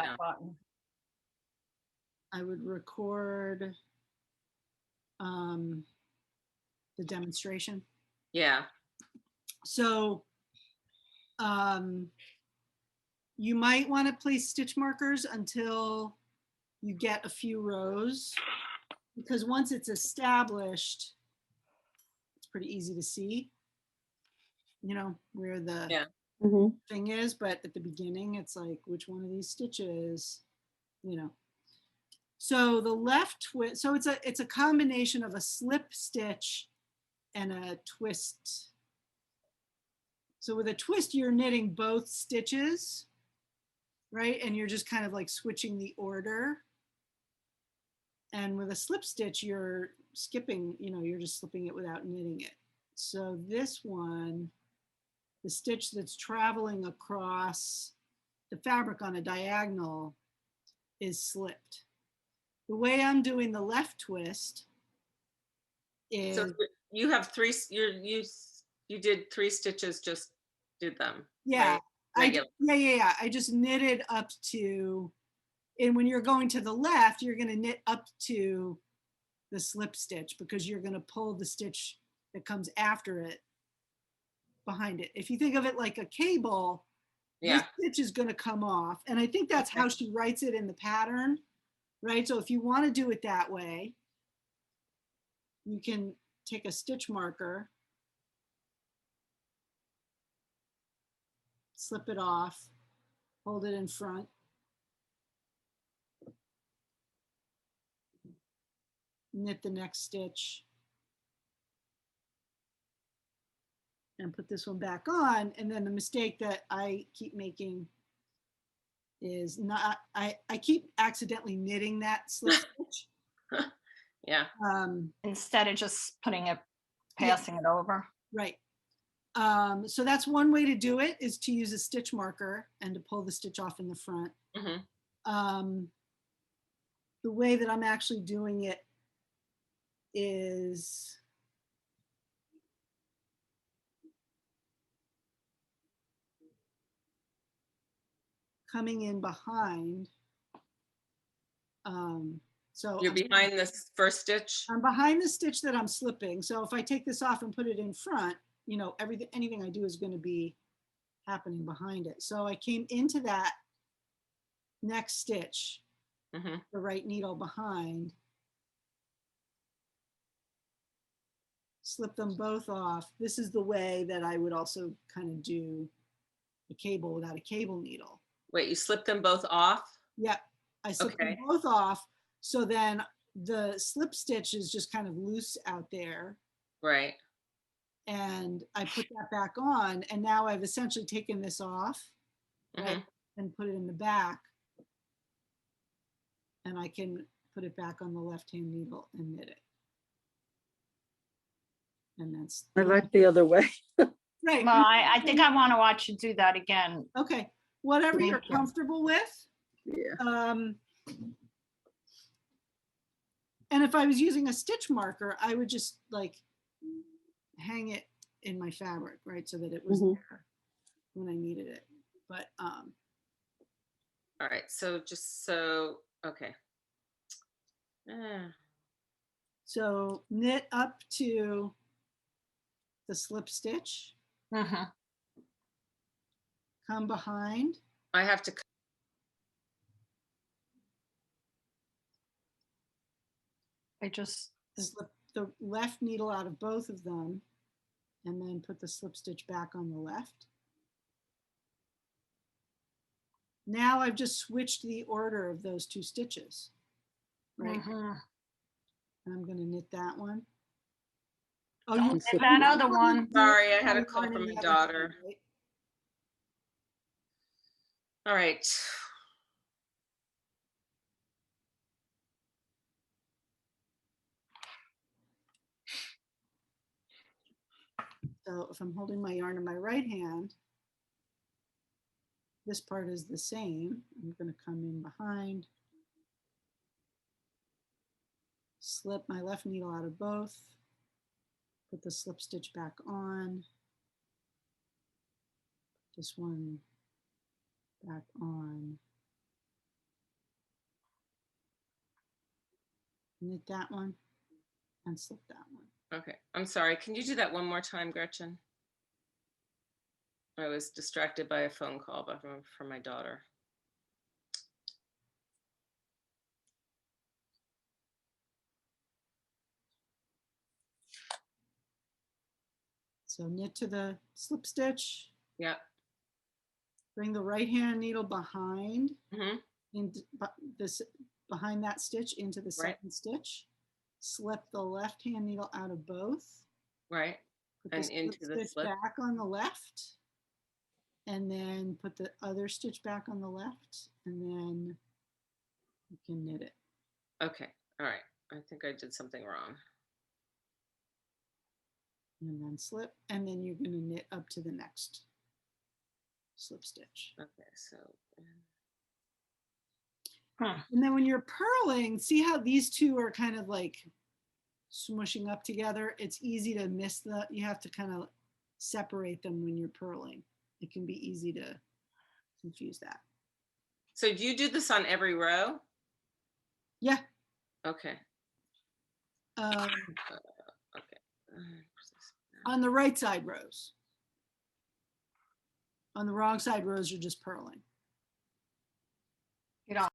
that Yeah. button. I would record the demonstration. Yeah. So you might want to place stitch markers until you get a few rows, because once it's established, it's pretty easy to see, you know, where the Yeah. thing is, but at the beginning, it's like, which one of these stitches, you know. So the left twist, so it's a combination of a slip stitch and a twist. So with a twist, you're knitting both stitches, right? And you're just kind of like switching the order. And with a slip stitch, you're skipping, you know, you're just slipping it without knitting it. So this one, the stitch that's traveling across the fabric on a diagonal is slipped. The way I'm doing the left twist is, So you have you did 3 stitches, just did them. yeah, Right? I just knitted up to, and when you're going to the left, you're going to knit up to the slip stitch because you're going to pull the stitch that comes after it behind it. If you think of it like a cable, Yeah. this stitch is going to come off. And I think that's Okay. how she writes it in the pattern, right? So if you want to do it that way, you can take a stitch marker, slip it off, hold it in front, knit the next stitch, and put this one back on. And then the mistake that I keep making is not, I keep accidentally knitting that slip stitch. Yeah. Instead of just passing it over. Right. So that's one way to do it, is to use a stitch marker and to pull the stitch off in the front. The way that I'm actually doing it is coming in behind. So You're behind this first stitch? I'm behind the stitch that I'm slipping. So if I take this off and put it in front, you know, anything I do is going to be happening behind it. So I came into that next stitch, the right needle behind, slip them both off. This is the way that I would also kind of do a cable without a cable needle. Wait, you slipped them both off? Yep, I slipped them both off. So then the slip stitch is just kind of loose out there. Right. And I put that back on, and now I've essentially taken this off, right, and put it in the back. And I can put it back on the left-hand needle and knit it. And that's, I like the other way. right. Well, I think I want to watch you do that again. Okay, whatever Thank you're you. comfortable with. Yeah. And if I was using a stitch marker, I would just like hang it in my fabric, right, so that it was there when I needed it. But all right, so just so, okay. So knit up to the slip stitch, come behind. I have to. I just slip the left needle out of both of them and then put the slip stitch back on the left. Now I've just switched the order of those two stitches, right? And I'm going to knit that one. Oh, don't knit that other one. Sorry, I had a call from my daughter. Right? All right. So if I'm holding my yarn in my right hand, this part is the same. I'm going to come in behind, slip my left needle out of both, put the slip stitch back on, this one back on, knit that one, and slip that one. Okay, I'm sorry. Can you do that one more time, Gretchen? I was distracted by a phone call from my daughter. So knit to the slip stitch, Yeah. bring the right hand needle behind, Hmm. behind that stitch into the Right. second stitch, slip the left hand needle out of both, Right. put And the slip into the stitch slip. back on the left, and then put the other stitch back on the left, and then you can knit it. Okay. All right. I think I did something wrong. And then slip, and then you're going to knit up to the next slip stitch. Okay. So. And then when you're purling, see how these two are kind of like smushing up together? It's easy to miss you have to kind of separate them when you're purling. It can be easy to confuse that. So do you do this on every row? Yeah. Okay. Okay. On the right side rows. On the wrong side rows, you're just purling. You don't